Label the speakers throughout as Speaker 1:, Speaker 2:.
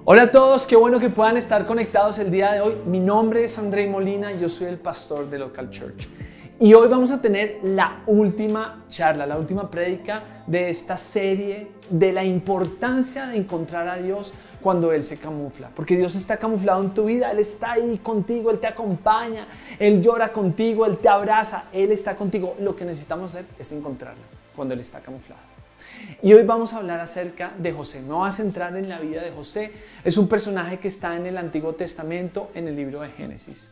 Speaker 1: Hola a todos, qué bueno que puedan estar conectados el día de hoy. Mi nombre es André Molina y yo soy el pastor de Local Church. Y hoy vamos a tener la última charla, la última prédica de esta serie de la importancia de encontrar a Dios cuando Él se camufla. Porque Dios está camuflado en tu vida, Él está ahí contigo, Él te acompaña, Él llora contigo, Él te abraza, Él está contigo. Lo que necesitamos hacer es encontrarlo cuando Él está camuflado. Y hoy vamos a hablar acerca de José. Me voy a centrar en la vida de José. Es un personaje que está en el Antiguo Testamento, en el libro de Génesis.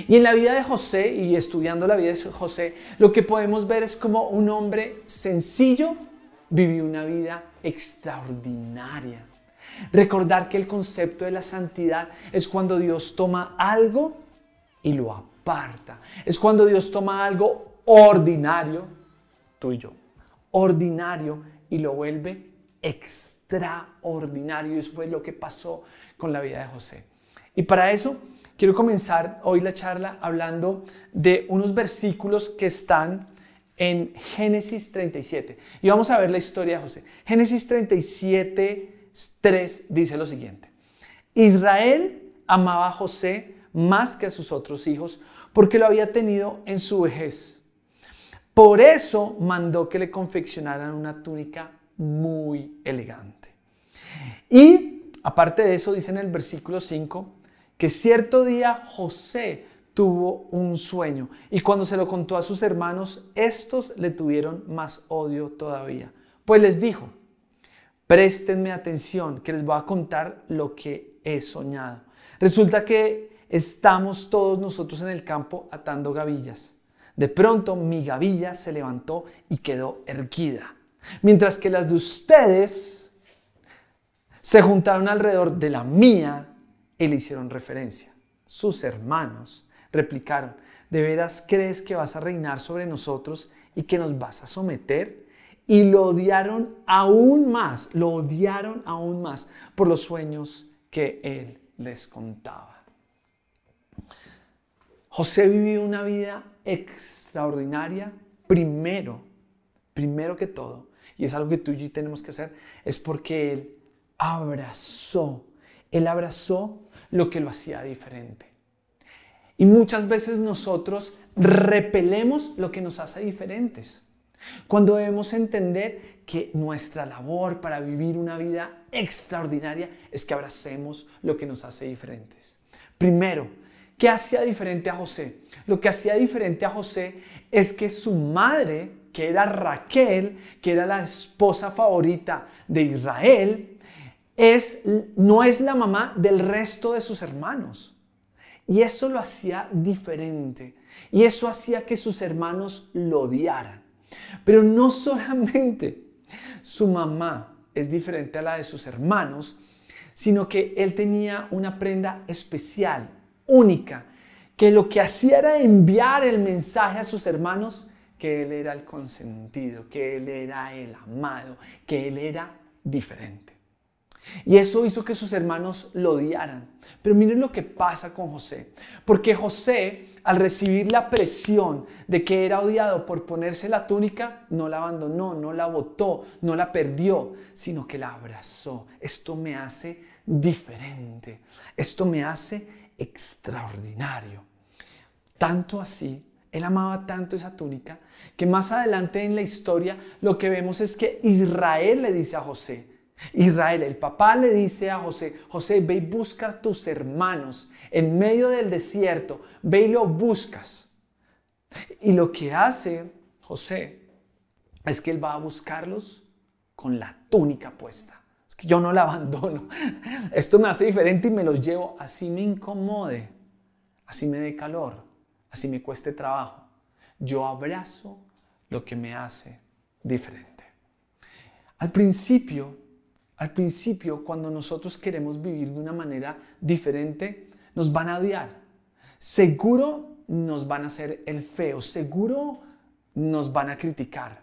Speaker 1: Y en la vida de José, y estudiando la vida de José, lo que podemos ver es como un hombre sencillo vivió una vida extraordinaria. Recordar que el concepto de la santidad es cuando Dios toma algo y lo aparta. Es cuando Dios toma algo ordinario, tú y yo, ordinario, y lo vuelve extraordinario. Y eso fue lo que pasó con la vida de José. Y para eso quiero comenzar hoy la charla hablando de unos versículos que están en Génesis 37. Y vamos a ver la historia de José. Génesis 37, 3 dice lo siguiente. Israel amaba a José más que a sus otros hijos porque lo había tenido en su vejez. Por eso mandó que le confeccionaran una túnica muy elegante. Y aparte de eso dice en el versículo 5 que cierto día José tuvo un sueño y cuando se lo contó a sus hermanos, estos le tuvieron más odio todavía. Pues les dijo, préstenme atención que les voy a contar lo que he soñado. Resulta que estamos todos nosotros en el campo atando gavillas. De pronto mi gavilla se levantó y quedó erguida, mientras que las de ustedes se juntaron alrededor de la mía y le hicieron referencia. Sus hermanos replicaron, ¿de veras crees que vas a reinar sobre nosotros y que nos vas a someter? Y lo odiaron aún más por los sueños que él les contaba. José vivió una vida extraordinaria, primero que todo, y es algo que tú y yo tenemos que hacer, es porque él abrazó lo que lo hacía diferente. Y muchas veces nosotros repelemos lo que nos hace diferentes, cuando debemos entender que nuestra labor para vivir una vida extraordinaria es que abracemos lo que nos hace diferentes. Primero, ¿qué hacía diferente a José? Lo que hacía diferente a José es que su madre, que era Raquel, que era la esposa favorita de Israel, no es la mamá del resto de sus hermanos. Y eso lo hacía diferente. Y eso hacía que sus hermanos lo odiaran. Pero no solamente su mamá es diferente a la de sus hermanos, sino que él tenía una prenda especial, única, que lo que hacía era enviar el mensaje a sus hermanos que él era el consentido, que él era el amado, que él era diferente. Y eso hizo que sus hermanos lo odiaran. Pero miren lo que pasa con José. Porque José, al recibir la presión de que era odiado por ponerse la túnica, no la abandonó, no la botó, no la perdió, sino que la abrazó. Esto me hace diferente. Esto me hace extraordinario. Tanto así, él amaba tanto esa túnica, que más adelante en la historia lo que vemos es que Israel le dice a José, Israel, el papá le dice a José, José, ve y busca a tus hermanos en medio del desierto, ve y lo buscas. Y lo que hace José es que él va a buscarlos con la túnica puesta. Es que yo no la abandono. Esto me hace diferente y me los llevo, así me incomode, así me dé calor, así me cueste trabajo. Yo abrazo lo que me hace diferente. Al principio, cuando nosotros queremos vivir de una manera diferente, nos van a odiar. Seguro nos van a hacer el feo, seguro nos van a criticar.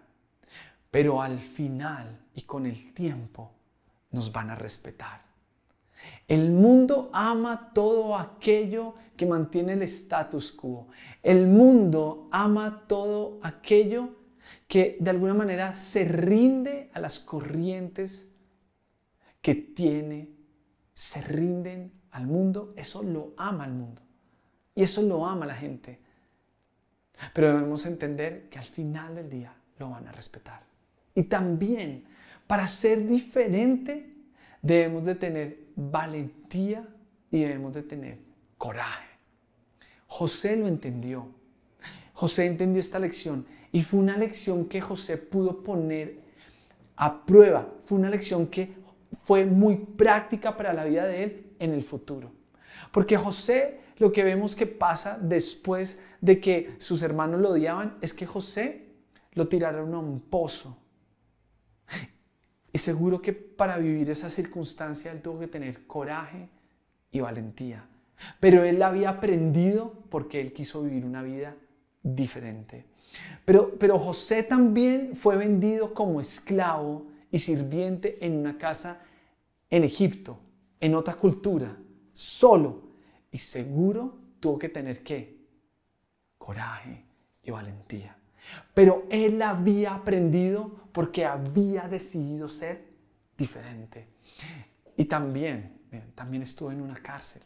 Speaker 1: Pero al final y con el tiempo nos van a respetar. El mundo ama todo aquello que mantiene el status quo. El mundo ama todo aquello que de alguna manera se rinde a las corrientes que tiene se rinden al mundo, eso lo ama el mundo. Y eso lo ama la gente. Pero debemos entender que al final del día lo van a respetar. Y también, para ser diferente, debemos de tener valentía y debemos de tener coraje. José lo entendió. José entendió esta lección y fue una lección que José pudo poner a prueba. Fue una lección que fue muy práctica para la vida de él en el futuro. Porque José, lo que vemos que pasa después de que sus hermanos lo odiaban, es que José lo tiraron a un pozo. Y seguro que para vivir esa circunstancia él tuvo que tener coraje y valentía. Pero él había aprendido porque él quiso vivir una vida diferente. Pero José también fue vendido como esclavo y sirviente en una casa en Egipto, en otra cultura, solo. Y seguro tuvo que tener ¿qué? Coraje y valentía. Pero él había aprendido porque había decidido ser diferente. Y también estuvo en una cárcel.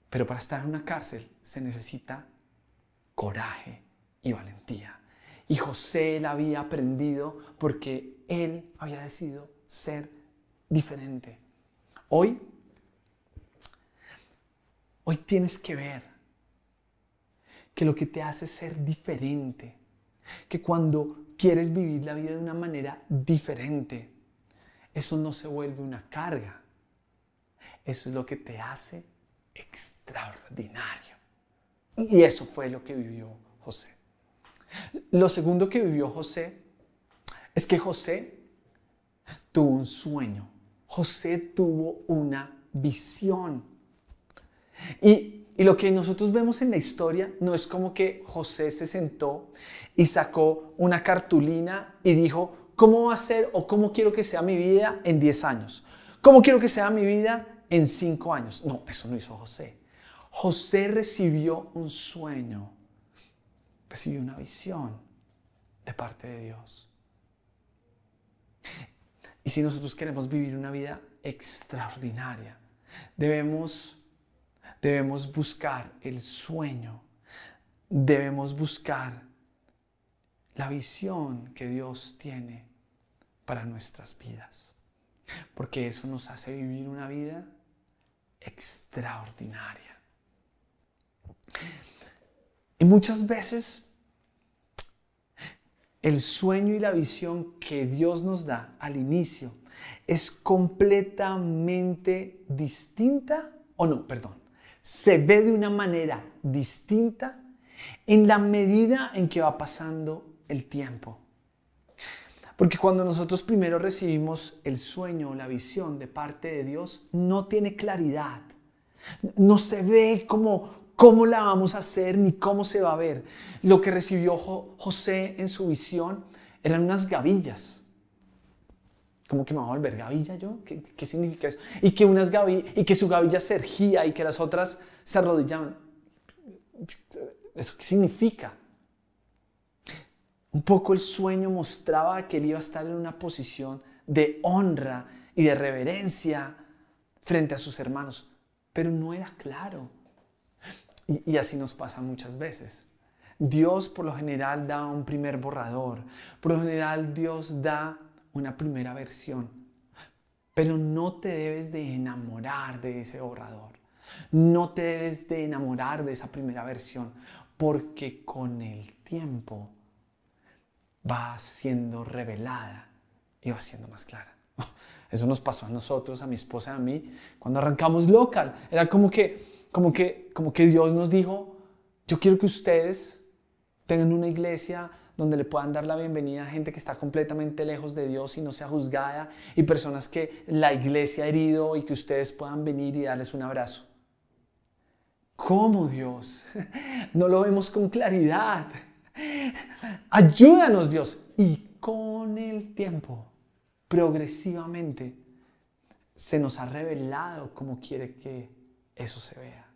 Speaker 1: Pero para estar en una cárcel se necesita coraje y valentía. Y José él había aprendido porque él había decidido ser diferente. Hoy tienes que ver que lo que te hace ser diferente, que cuando quieres vivir la vida de una manera diferente, eso no se vuelve una carga. Eso es lo que te hace extraordinario. Y eso fue lo que vivió José. Lo segundo que vivió José es que José tuvo un sueño. José tuvo una visión. Y lo que nosotros vemos en la historia no es como que José se sentó y sacó una cartulina y dijo, ¿cómo va a ser o cómo quiero que sea mi vida en 10 años? ¿Cómo quiero que sea mi vida en 5 años? No, eso no hizo José. José recibió un sueño, recibió una visión de parte de Dios. Y si nosotros queremos vivir una vida extraordinaria, debemos buscar el sueño, debemos buscar la visión que Dios tiene para nuestras vidas, porque eso nos hace vivir una vida extraordinaria. Y muchas veces el sueño y la visión que Dios nos da al inicio es completamente distinta, se ve de una manera distinta en la medida en que va pasando el tiempo. Porque cuando nosotros primero recibimos el sueño o la visión de parte de Dios, no tiene claridad. No se ve cómo la vamos a hacer ni cómo se va a ver. Lo que recibió José en su visión eran unas gavillas. ¿Cómo que me voy a volver gavilla yo? ¿Qué significa eso? Y que su gavilla se erguía y que las otras se arrodillaban. ¿Eso qué significa? Un poco el sueño mostraba que él iba a estar en una posición de honra y de reverencia frente a sus hermanos, pero no era claro. Y así nos pasa muchas veces. Dios por lo general da un primer borrador, por lo general Dios da una primera versión, pero no te debes de enamorar de ese borrador, no te debes de enamorar de esa primera versión, porque con el tiempo va siendo revelada y va siendo más clara. Eso nos pasó a nosotros, a mi esposa y a mí, cuando arrancamos Local. Era como que Dios nos dijo, yo quiero que ustedes tengan una iglesia donde le puedan dar la bienvenida a gente que está completamente lejos de Dios y no sea juzgada, y personas que la iglesia ha herido y que ustedes puedan venir y darles un abrazo. ¿Cómo, Dios? No lo vemos con claridad. Ayúdanos, Dios. Y con el tiempo, progresivamente, se nos ha revelado cómo quiere que eso se vea.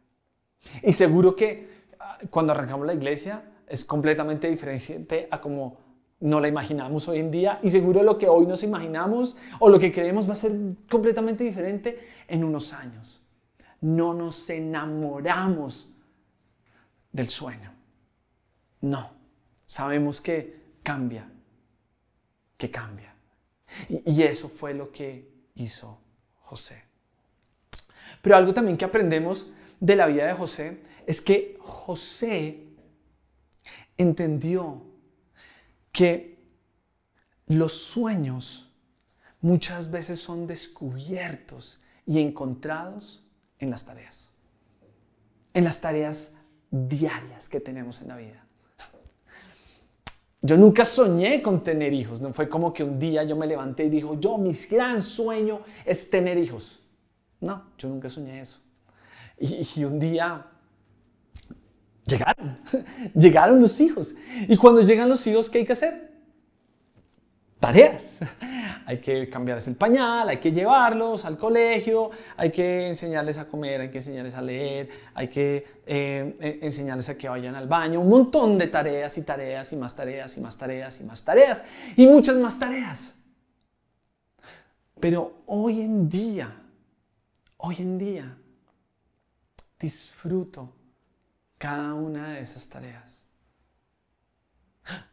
Speaker 1: Y seguro que cuando arrancamos la iglesia es completamente diferente a como no la imaginamos hoy en día y seguro lo que hoy nos imaginamos o lo que creemos va a ser completamente diferente en unos años. No nos enamoramos del sueño. No, sabemos que cambia, que cambia. Y eso fue lo que hizo José. Pero algo también que aprendemos de la vida de José es que José entendió que los sueños muchas veces son descubiertos y encontrados en las tareas diarias que tenemos en la vida. Yo nunca soñé con tener hijos, no fue como que un día yo me levanté y dijo, mi gran sueño es tener hijos. No, yo nunca soñé eso. Y un día llegaron los hijos. Y cuando llegan los hijos, ¿qué hay que hacer? Tareas. Hay que cambiarles el pañal, hay que llevarlos al colegio, hay que enseñarles a comer, hay que enseñarles a leer, hay que enseñarles a que vayan al baño. Un montón de tareas y tareas y más tareas y más tareas y más tareas y muchas más tareas. Pero hoy en día, disfruto cada una de esas tareas.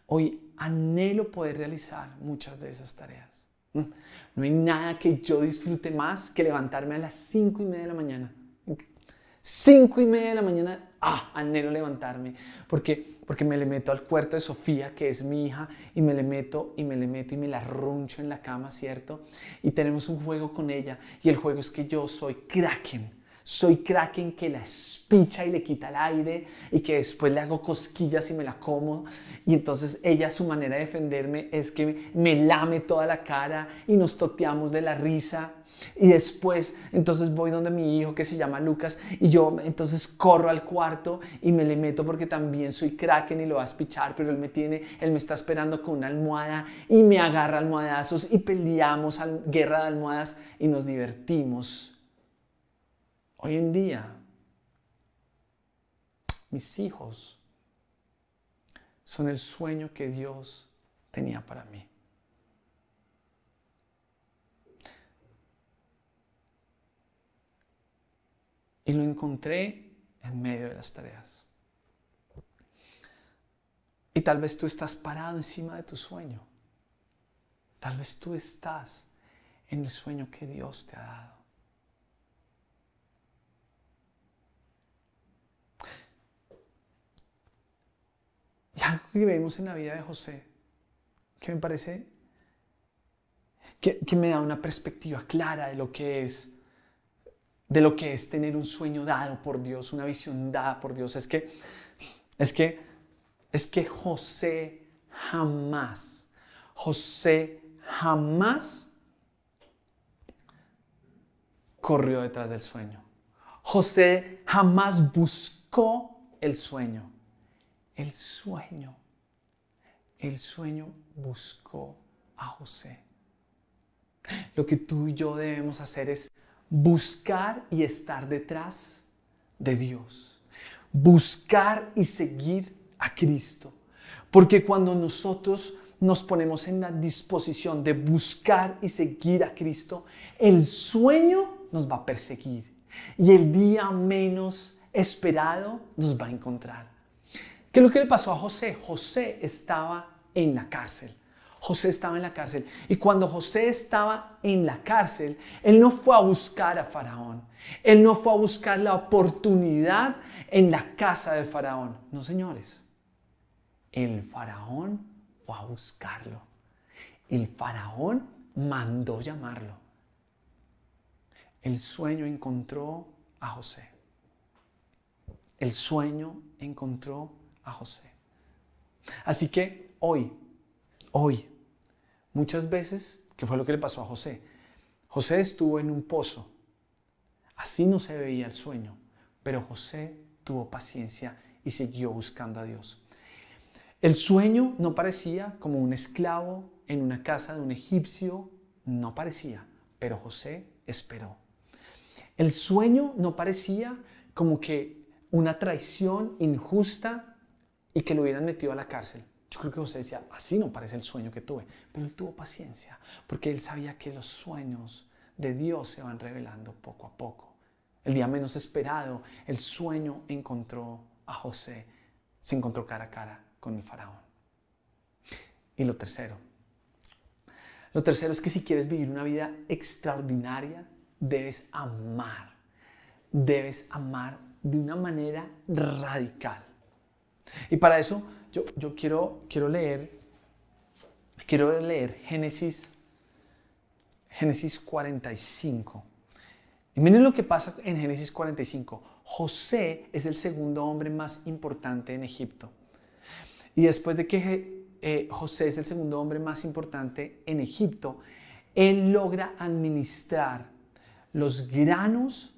Speaker 1: Hoy anhelo poder realizar muchas de esas tareas. No hay nada que yo disfrute más que levantarme a las 5:30 de la mañana. 5:30 de la mañana, anhelo levantarme. Porque me le meto al cuarto de Sofía, que es mi hija, y me le meto y me la arruncho en la cama, ¿cierto? Y tenemos un juego con ella. Y el juego es que yo soy Kraken. Soy Kraken que la espicha y le quita el aire y que después le hago cosquillas y me la como. Y entonces ella, su manera de defenderme es que me lame toda la cara y nos toteamos de la risa. Y después, entonces voy donde mi hijo que se llama Lucas y yo entonces corro al cuarto y me le meto porque también soy Kraken y lo va a espichar, pero él me está esperando con una almohada y me agarra almohadazos y peleamos guerra de almohadas y nos divertimos. Hoy en día, mis hijos son el sueño que Dios tenía para mí. Y lo encontré en medio de las tareas. Y tal vez tú estás parado encima de tu sueño. Tal vez tú estás en el sueño que Dios te ha dado. Y algo que vemos en la vida de José, que me parece que me da una perspectiva clara de lo que es tener un sueño dado por Dios, una visión dada por Dios, es que José jamás corrió detrás del sueño. José jamás buscó el sueño. El sueño buscó a José. Lo que tú y yo debemos hacer es buscar y estar detrás de Dios. Buscar y seguir a Cristo. Porque cuando nosotros nos ponemos en la disposición de buscar y seguir a Cristo, el sueño nos va a perseguir. Y el día menos esperado nos va a encontrar. ¿Qué es lo que le pasó a José? José estaba en la cárcel. Y cuando José estaba en la cárcel, él no fue a buscar a Faraón. Él no fue a buscar la oportunidad en la casa de Faraón. No, señores. El Faraón fue a buscarlo. El Faraón mandó llamarlo. El sueño encontró a José. El sueño encontró a José. Así que hoy, muchas veces, ¿qué fue lo que le pasó a José? José estuvo en un pozo. Así no se veía el sueño, pero José tuvo paciencia y siguió buscando a Dios. El sueño no parecía como un esclavo en una casa de un egipcio, no parecía, pero José esperó. El sueño no parecía como que una traición injusta y que lo hubieran metido a la cárcel. Yo creo que José decía, así no parece el sueño que tuve. Pero él tuvo paciencia, porque él sabía que los sueños de Dios se van revelando poco a poco. El día menos esperado, el sueño encontró a José. Se encontró cara a cara con el faraón. Y lo tercero es que si quieres vivir una vida extraordinaria, debes amar. Debes amar de una manera radical. Y para eso yo quiero leer Génesis 45. Y miren lo que pasa en Génesis 45. José es el segundo hombre más importante en Egipto. Y después de que José es el segundo hombre más importante en Egipto, él logra administrar los granos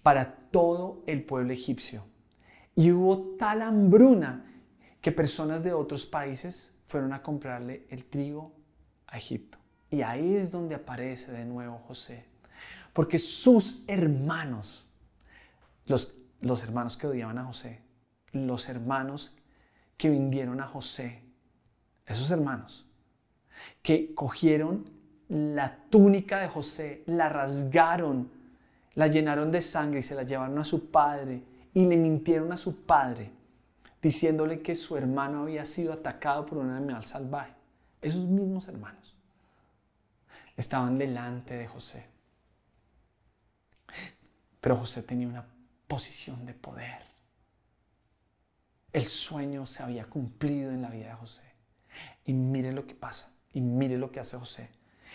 Speaker 1: para todo el pueblo egipcio. Y hubo tal hambruna que personas de otros países fueron a comprarle el trigo a Egipto. Y ahí es donde aparece de nuevo José. Porque sus hermanos, los hermanos que odiaban a José, los hermanos que vendieron a José, esos hermanos que cogieron la túnica de José, la rasgaron, la llenaron de sangre y se la llevaron a su padre y le mintieron a su padre diciéndole que su hermano había sido atacado por un animal salvaje. Esos mismos hermanos estaban delante de José. Pero José tenía una posición de poder. El sueño se había cumplido en la vida de José. Y mire lo que pasa. Y mire lo que hace José.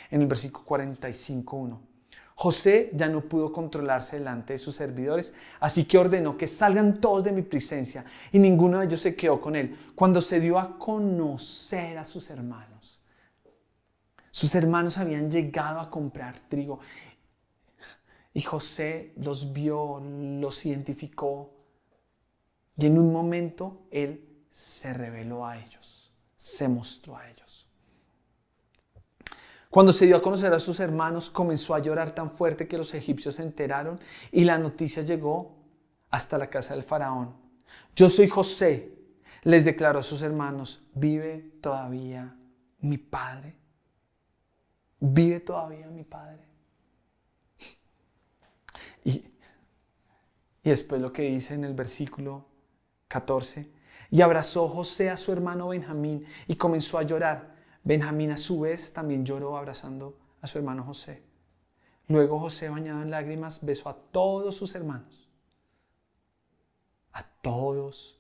Speaker 1: En el versículo 45:1. José ya no pudo controlarse delante de sus servidores, así que ordenó que salgan todos de mi presencia, y ninguno de ellos se quedó con él. Cuando se dio a conocer a sus hermanos habían llegado a comprar trigo, y José los vio, los identificó, y en un momento él se reveló a ellos, se mostró a ellos. Cuando se dio a conocer a sus hermanos, comenzó a llorar tan fuerte que los egipcios se enteraron y la noticia llegó hasta la casa del faraón. Yo soy José, les declaró a sus hermanos, ¿vive todavía mi padre? ¿Vive todavía mi padre? Y después lo que dice en el versículo 14, y abrazó José a su hermano Benjamín y comenzó a llorar. Benjamín a su vez también lloró abrazando a su hermano José. Luego José, bañado en lágrimas, besó a todos sus hermanos. A todos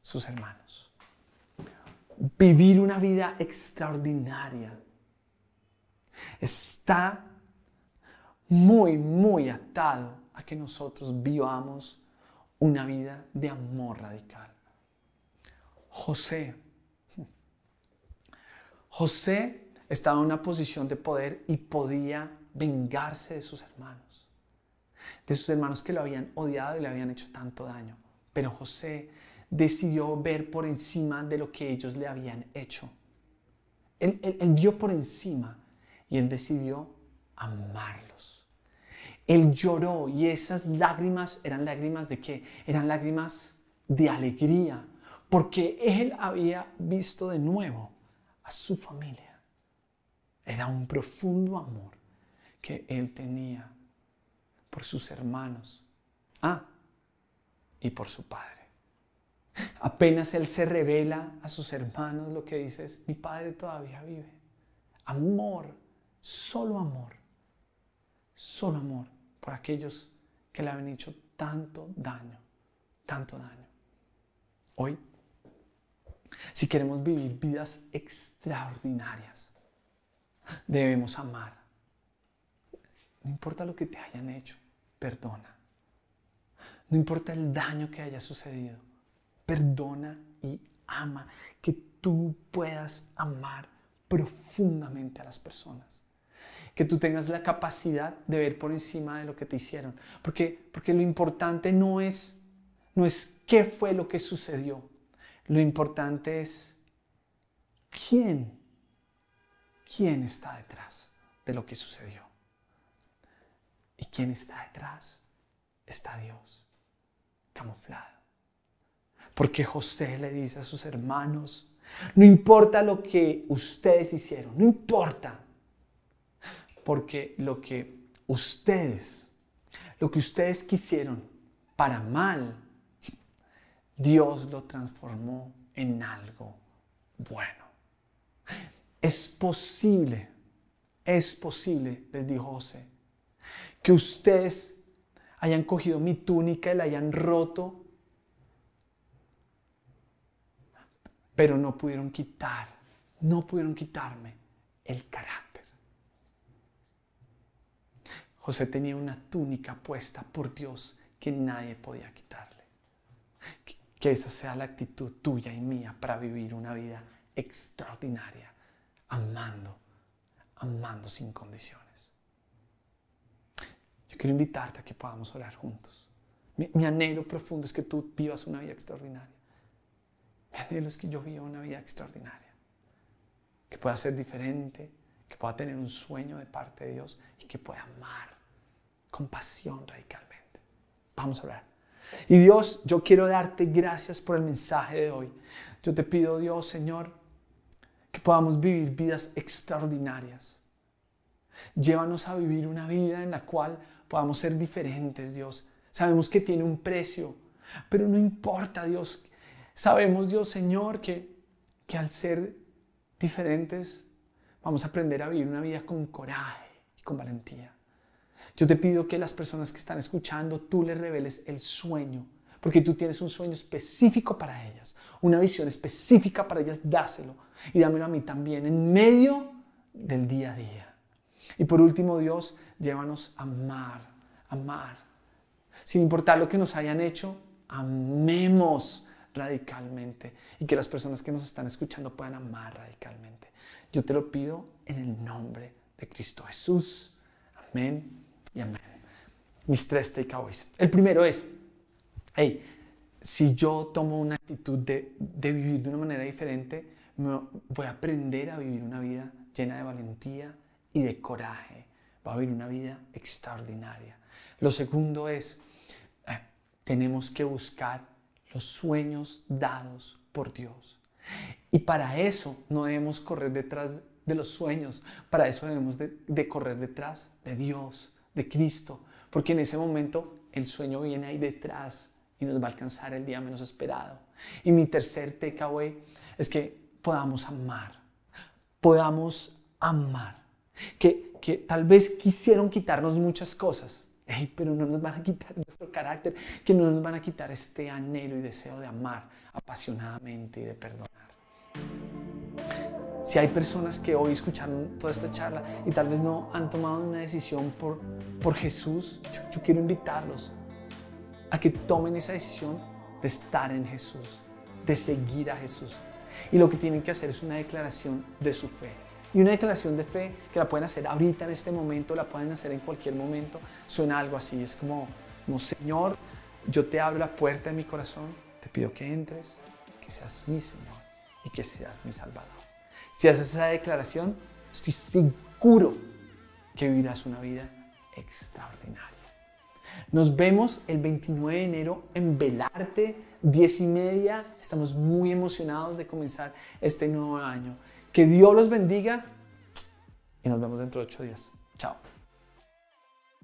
Speaker 1: sus hermanos. Vivir una vida extraordinaria está muy, muy atado a que nosotros vivamos una vida de amor radical. José estaba en una posición de poder y podía vengarse de sus hermanos que lo habían odiado y le habían hecho tanto daño. Pero José decidió ver por encima de lo que ellos le habían hecho. Él vio por encima y él decidió amarlos. Él lloró y esas lágrimas eran lágrimas ¿de qué? Eran lágrimas de alegría, porque él había visto de nuevo a su familia. Era un profundo amor que él tenía por sus hermanos y por su padre. Apenas él se revela a sus hermanos, lo que dice es, mi padre todavía vive. Amor, solo amor por aquellos que le habían hecho tanto daño. Hoy, si queremos vivir vidas extraordinarias, debemos amar. No importa lo que te hayan hecho, perdona. No importa el daño que haya sucedido, perdona y ama. Que tú puedas amar profundamente a las personas. Que tú tengas la capacidad de ver por encima de lo que te hicieron. Porque lo importante no es qué fue lo que sucedió. Lo importante es quién está detrás de lo que sucedió. ¿Y quién está detrás? Está Dios, camuflado. Porque José le dice a sus hermanos, No importa lo que ustedes hicieron, no importa. Porque lo que ustedes quisieron para mal, Dios lo transformó en algo bueno. Es posible, les dijo José, que ustedes hayan cogido mi túnica y la hayan roto, pero no pudieron quitarme el carácter. José tenía una túnica puesta por Dios que nadie podía quitarle. Que esa sea la actitud tuya y mía para vivir una vida extraordinaria, amando sin condiciones. Yo quiero invitarte a que podamos orar juntos. Mi anhelo profundo es que tú vivas una vida extraordinaria. Mi anhelo es que yo viva una vida extraordinaria. Que pueda ser diferente, que pueda tener un sueño de parte de Dios y que pueda amar con pasión radicalmente. Vamos a orar. Y Dios, yo quiero darte gracias por el mensaje de hoy. Yo te pido, Dios, Señor, que podamos vivir vidas extraordinarias. Llévanos a vivir una vida en la cual podamos ser diferentes, Dios. Sabemos que tiene un precio, pero no importa, Dios. Sabemos, Dios, Señor, que al ser diferentes vamos a aprender a vivir una vida con coraje y con valentía. Yo te pido que las personas que están escuchando, tú les reveles el sueño, porque tú tienes un sueño específico para ellas, una visión específica para ellas, dáselo y dámelo a mí también en medio del día a día. Y por último, Dios, llévanos a amar. Sin importar lo que nos hayan hecho, amemos radicalmente y que las personas que nos están escuchando puedan amar radicalmente. Yo te lo pido en el nombre de Cristo Jesús. Amén y amén. Mis 3 takeaways. El primero es, si yo tomo una actitud de vivir de una manera diferente, voy a aprender a vivir una vida llena de valentía y de coraje. Voy a vivir una vida extraordinaria. Lo segundo es, tenemos que buscar los sueños dados por Dios. Y para eso no debemos correr detrás de los sueños. Para eso debemos de correr detrás de Dios, de Cristo. Porque en ese momento el sueño viene ahí detrás y nos va a alcanzar el día menos esperado. Y mi tercer takeaway es que podamos amar. Que tal vez quisieron quitarnos muchas cosas. Pero no nos van a quitar nuestro carácter, que no nos van a quitar este anhelo y deseo de amar apasionadamente y de perdonar. Si hay personas que hoy escucharon toda esta charla y tal vez no han tomado una decisión por Jesús, yo quiero invitarlos a que tomen esa decisión de estar en Jesús, de seguir a Jesús. Y lo que tienen que hacer es una declaración de su fe. Y una declaración de fe que la pueden hacer ahorita en este momento, la pueden hacer en cualquier momento. Suena algo así, es como Señor, yo te abro la puerta de mi corazón, te pido que entres, que seas mi Señor y que seas mi Salvador. Si haces esa declaración, estoy seguro que vivirás una vida extraordinaria. Nos vemos el 29 de enero en Velarte, 10:30. Estamos muy emocionados de comenzar este nuevo año. Que Dios los bendiga y nos vemos dentro de 8 días. Chao.